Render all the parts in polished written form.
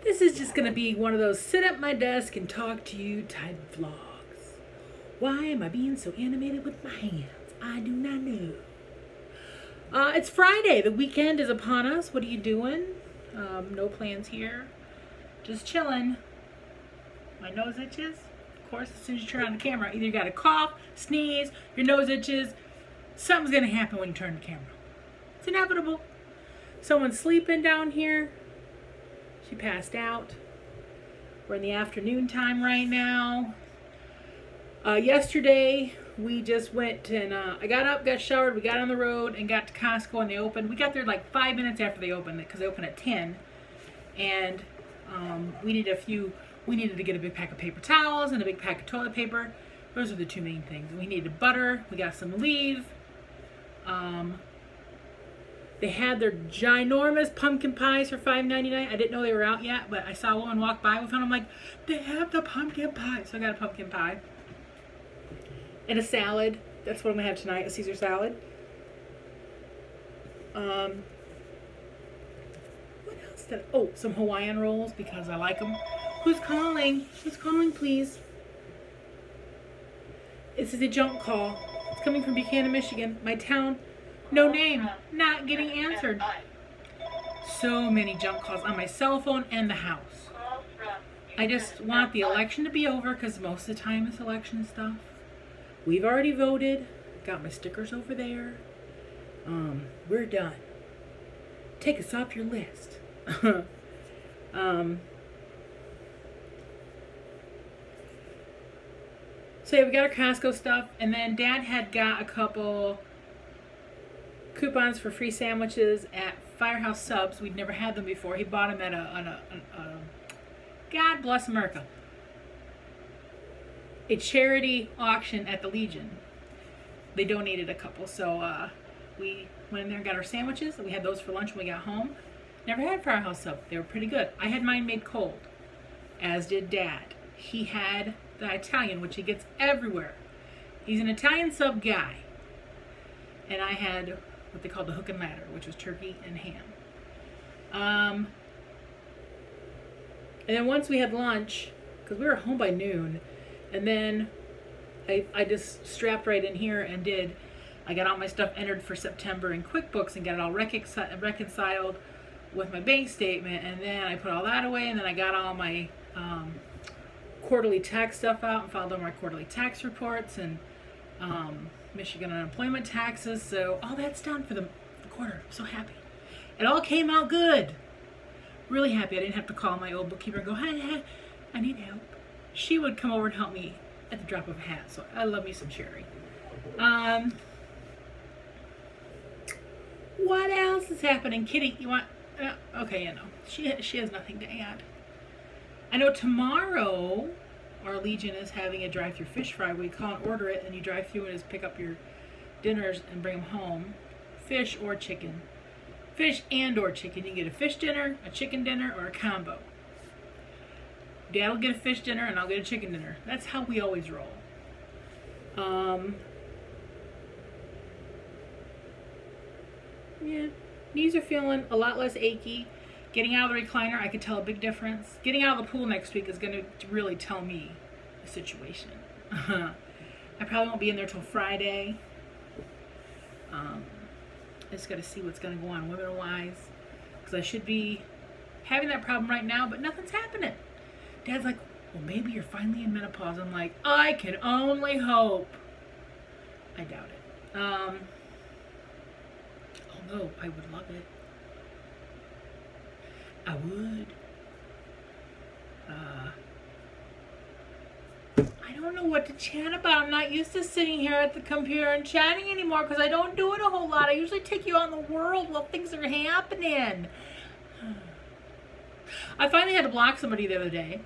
This is just going to be one of those sit at my desk and talk to you type vlogs. Why am I being so animated with my hands? I do not know. It's Friday. The weekend is upon us. What are you doing? No plans here. Just chilling. My nose itches. Of course, as soon as you turn on the camera, either you got a cough, sneeze, your nose itches. Something's going to happen when you turn the camera. It's inevitable. Someone's sleeping down here. She passed out. We're in the afternoon time right now. Yesterday, we just went and I got up, got showered, we got on the road and got to Costco and they opened. We got there like 5 minutes after they opened because they opened at 10. And we needed to get a big pack of paper towels and a big pack of toilet paper. Those are the two main things. We needed butter. We got some leave. They had their ginormous pumpkin pies for $5.99. I didn't know they were out yet, but I saw one walk by with one. I'm like, they have the pumpkin pie. So I got a pumpkin pie. And a salad. That's what I'm going to have tonight, a Caesar salad. What else? Oh, some Hawaiian rolls because I like them. Who's calling? Who's calling, please? This is a junk call. It's coming from Buchanan, Michigan. My town. No name. Not getting answered. So many junk calls on my cell phone and the house. I just want the election to be over because most of the time it's election stuff. We've already voted. Got my stickers over there. We're done. Take us off your list. So yeah, we got our Costco stuff, and then Dad had got a couple coupons for free sandwiches at Firehouse Subs. We'd never had them before. He bought them at a God bless America, a charity auction at the Legion. They donated a couple, so we went in there and got our sandwiches. We had those for lunch when we got home. Never had Firehouse Sub. They were pretty good. I had mine made cold, as did Dad. He had the Italian, which he gets everywhere. He's an Italian sub guy. And I had what they called the hook and ladder, which was turkey and ham. And then once we had lunch, because we were home by noon, and then I just strapped right in here and I got all my stuff entered for September in QuickBooks and got it all reconciled with my bank statement, and then I put all that away, and then I got all my quarterly tax stuff out and filed all my quarterly tax reports and Michigan unemployment taxes. So all that's done for the quarter. I'm so happy. It all came out good. Really happy. I didn't have to call my old bookkeeper and go, hey, I need help. She would come over and help me at the drop of a hat. So I love me some Sherry. What else is happening? Kitty, you want... okay, you know. She has nothing to add. I know tomorrow our Legion is having a drive-through fish fry where you call and order it and you drive through and just pick up your dinners and bring them home. Fish or chicken. Fish and or chicken. You can get a fish dinner, a chicken dinner, or a combo. Dad will get a fish dinner and I'll get a chicken dinner. That's how we always roll. Yeah, knees are feeling a lot less achy. Getting out of the recliner, I could tell a big difference. Getting out of the pool next week is going to really tell me the situation. I probably won't be in there till Friday. I just got to see what's going to go on women-wise. Because I should be having that problem right now, but nothing's happening. Dad's like, well, maybe you're finally in menopause. I'm like, I can only hope. I doubt it. Although, I would love it. I would. I don't know what to chat about. I'm not used to sitting here at the computer and chatting anymore because I don't do it a whole lot. I usually take you out in the world while things are happening. I finally had to block somebody the other day.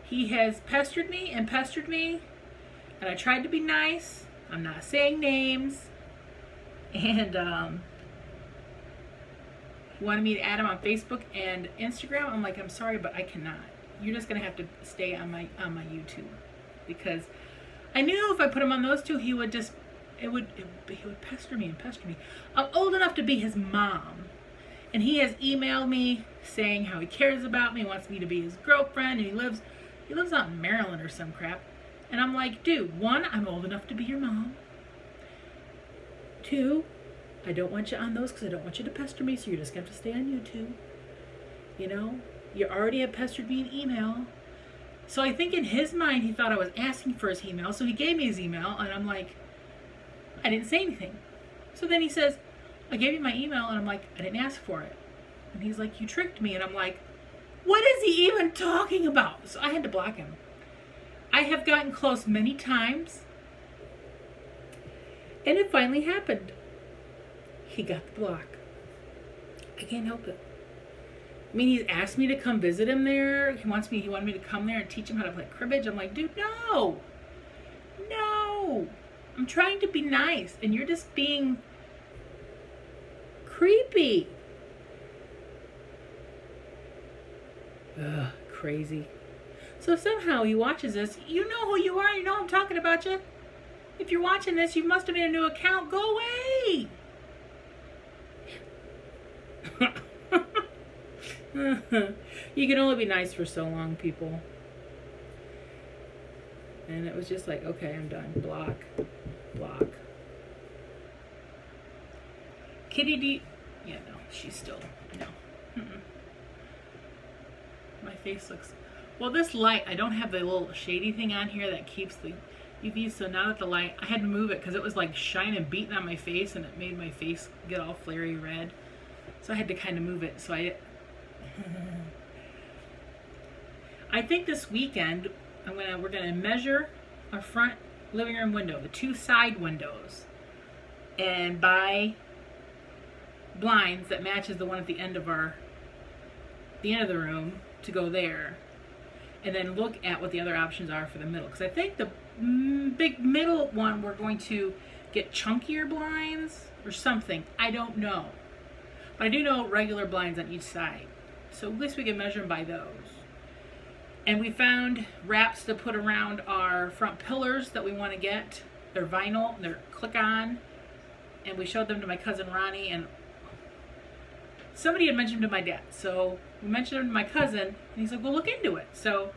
He has pestered me, and I tried to be nice. I'm not saying names. And, wanted me to add him on Facebook and Instagram. I'm like, I'm sorry, but I cannot. You're just gonna have to stay on my YouTube, because I knew if I put him on those two, he would pester me and pester me. I'm old enough to be his mom, And he has emailed me saying how he cares about me, wants me to be his girlfriend, and he lives out in Maryland or some crap. And I'm like, dude, 1, I'm old enough to be your mom. 2, I don't want you on those because I don't want you to pester me, so you're just going to have to stay on YouTube. You know, you already have pestered me in email. So I think in his mind, he thought I was asking for his email, so he gave me his email, and I'm like, I didn't say anything. So then he says, I gave you my email, and I'm like, I didn't ask for it. And he's like, you tricked me, and I'm like, what is he even talking about? So I had to block him. I have gotten close many times, and it finally happened. He got the block. I can't help it. I mean, he's asked me to come visit him there. He wanted me to come there and teach him how to play cribbage. I'm like, dude, no. No. I'm trying to be nice, and you're just being creepy. Ugh, crazy. So if somehow he watches this, you know who you are. You know I'm talking about you. If you're watching this, you must have made a new account. Go away. You can only be nice for so long, people. And it was just like, okay, I'm done. Block. Block. Kitty D. Yeah, no, she's still, no. Mm-mm. My face looks, well, this light, I don't have the little shady thing on here that keeps the UV, so now that the light, I had to move it because it was like shining, beating on my face, and it made my face get all flary red. So I had to kind of move it. So I think this weekend we're gonna measure our front living room window, the 2 side windows, and buy blinds that matches the one at the end of the room to go there, and then look at what the other options are for the middle, because I think the big middle one we're going to get chunkier blinds or something. I don't know, but I do know regular blinds on each side, so at least we can measure them by those. And we found wraps to put around our front pillars that we want to get. They're vinyl, they're click-on, and we showed them to my cousin Ronnie, and somebody had mentioned them to my dad. So we mentioned them to my cousin, and he's like, well, look into it. So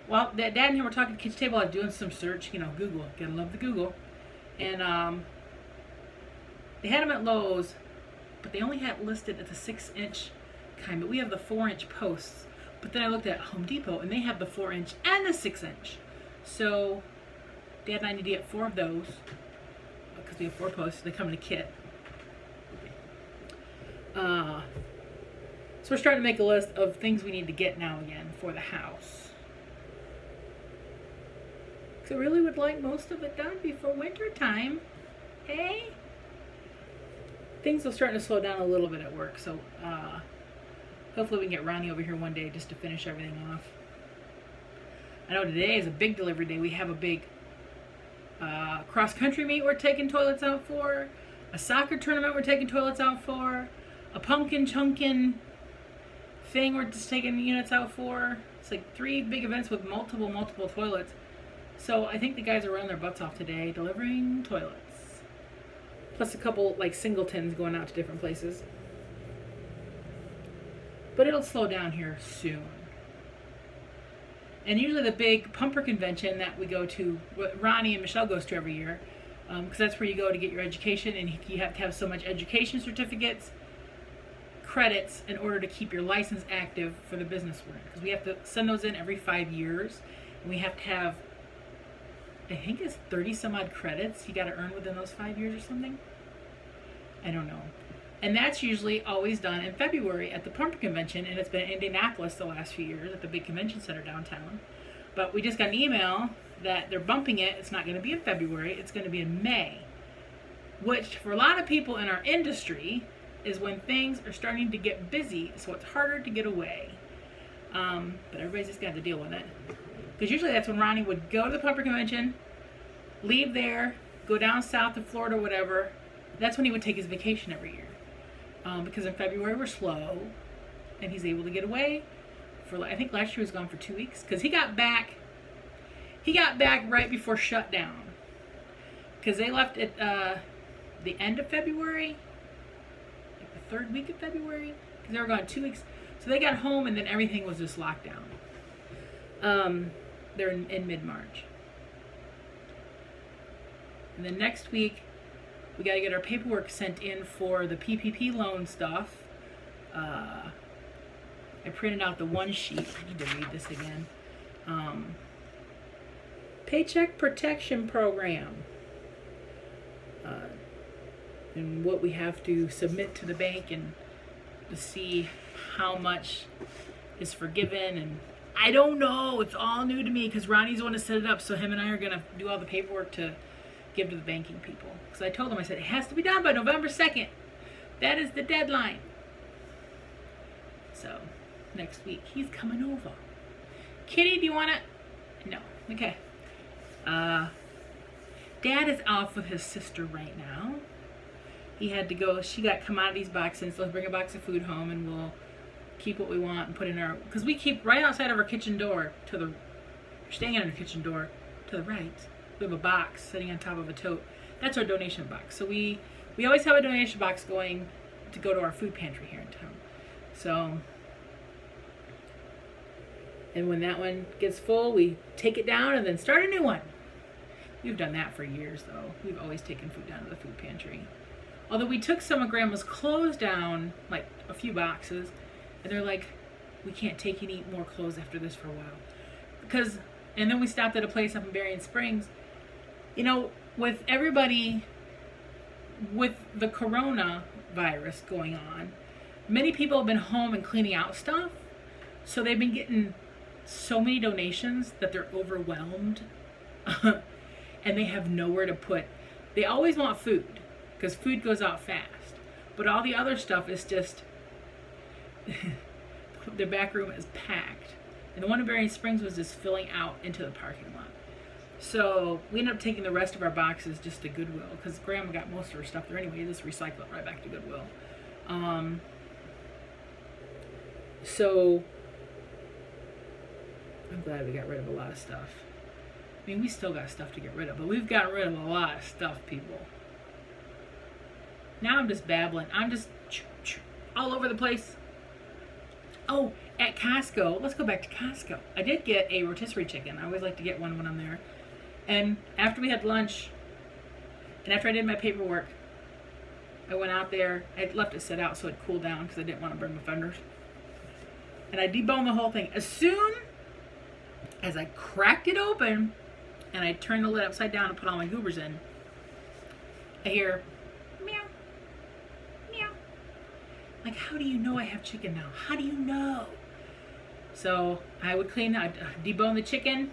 while Dad and him were talking at the kitchen table, I was doing some search, you know, Google. Gotta love the Google. And they had them at Lowe's, but they only had it listed at the 6-inch kind, but we have the 4-inch posts. But then I looked at Home Depot, and they have the 4-inch and the 6-inch. So Dad and I need to get 4 of those, because we have 4 posts. They come in a kit. So we're starting to make a list of things we need to get now again for the house. So I really would like most of it done before winter time. Hey? Things are starting to slow down a little bit at work, so hopefully we can get Ronnie over here one day just to finish everything off. I know today is a big delivery day. We have a big cross-country meet we're taking toilets out for, a soccer tournament we're taking toilets out for, a pumpkin chunkin' thing we're just taking units out for. It's like 3 big events with multiple toilets. So I think the guys are running their butts off today delivering toilets. Plus a couple like singletons going out to different places. But it'll slow down here soon. And usually the big pumper convention that we go to, what Ronnie and Michelle goes to every year, because that's where you go to get your education, and you have to have so much education certificates, credits, in order to keep your license active for the business we're in. Because we have to send those in every 5 years, and we have to have, I think it's 30 some odd credits you got to earn within those 5 years or something. I don't know. And that's usually always done in February at the Pumper Convention, and it's been in Indianapolis the last few years at the big convention center downtown. But we just got an email that they're bumping it. It's not going to be in February. It's going to be in May, which for a lot of people in our industry is when things are starting to get busy, so it's harder to get away. But everybody's just got to deal with it. Because usually that's when Ronnie would go to the Pumper Convention, leave there, go down south to Florida or whatever. That's when he would take his vacation every year. Because in February we're slow, and he's able to get away for, I think last year he was gone for 2 weeks, because he got back right before shutdown, because they left at the end of February, like third week of February, because they were gone 2 weeks. So they got home, and then everything was just locked down. They're in mid-March. And then next week, we got to get our paperwork sent in for the PPP loan stuff. I printed out the one sheet. I need to read this again. Paycheck Protection Program. And what we have to submit to the bank and to see how much is forgiven. And I don't know. It's all new to me because Ronnie's the one to set it up. So him and I are going to do all the paperwork to give to the banking people. Because I told them, I said, it has to be done by November 2nd. That is the deadline. So, next week, he's coming over. Kitty, do you want to? No. Okay. Dad is off with his sister right now. He had to go. She got commodities boxes, so he'll bring a box of food home, and we'll keep what we want and put in our... Because we keep right outside of our kitchen door to the... You're staying at our kitchen door to the right. We have a box sitting on top of a tote. That's our donation box. So we always have a donation box going to go to our food pantry here in town. So, and when that one gets full, we take it down and then start a new one. We've done that for years, though. We've always taken food down to the food pantry. Although we took some of Grandma's clothes down, like a few boxes, and they're like, we can't take any more clothes after this for a while. And then we stopped at a place up in Berrien Springs. You know, with everybody, with the coronavirus going on, many people have been home and cleaning out stuff. So they've been getting so many donations that they're overwhelmed. And they have nowhere to put. They always want food, because food goes out fast. But all the other stuff is just, the back room is packed. And the one in Berrien Springs was just filling out into the parking lot. So we ended up taking the rest of our boxes just to Goodwill, because Grandma got most of her stuff there anyway. Just recycle it right back to Goodwill. So I'm glad we got rid of a lot of stuff. I mean, we still got stuff to get rid of, but we've gotten rid of a lot of stuff, people. Now I'm just babbling. I'm just all over the place. Oh, at Costco. Let's go back to Costco. I did get a rotisserie chicken. I always like to get one when I'm there. And after we had lunch, and after I did my paperwork, I went out there. I left it set out so it cooled down because I didn't want to burn my fenders. And I deboned the whole thing. As soon as I cracked it open and I turned the lid upside down and put all my goobers in, I hear meow, meow. Like, how do you know I have chicken now? How do you know? So I would clean, I'd debone the chicken,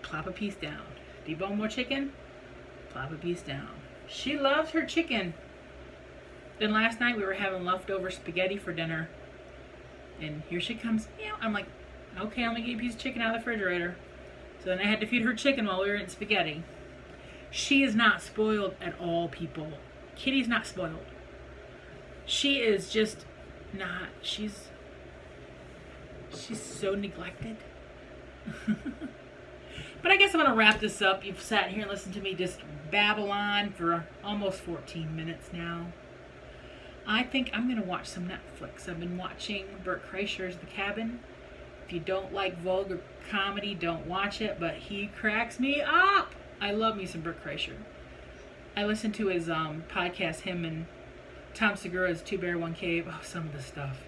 plop a piece down. Debone more chicken, plop a piece down. She loves her chicken. Then last night we were having leftover spaghetti for dinner. And here she comes. Meow. I'm like, okay, I'm going to get a piece of chicken out of the refrigerator. So then I had to feed her chicken while we were eating spaghetti. She is not spoiled at all, people. Kitty's not spoiled. She is just not. She's so neglected. But I guess I'm going to wrap this up. You've sat here and listened to me just babble on for almost 14 minutes now. I think I'm going to watch some Netflix. I've been watching Bert Kreischer's The Cabin. If you don't like vulgar comedy, don't watch it, but he cracks me up. I love me some Bert Kreischer. I listen to his podcast, him and Tom Segura's Two Bear, One Cave. Oh, some of the stuff.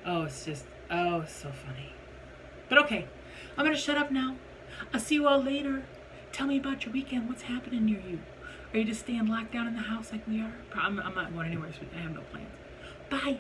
Oh, it's just, oh, it's so funny. But okay, I'm going to shut up now. I'll see you all later. Tell me about your weekend. What's happening near you? Are you just staying locked down in the house like we are? I'm not going anywhere, so I have no plans. Bye.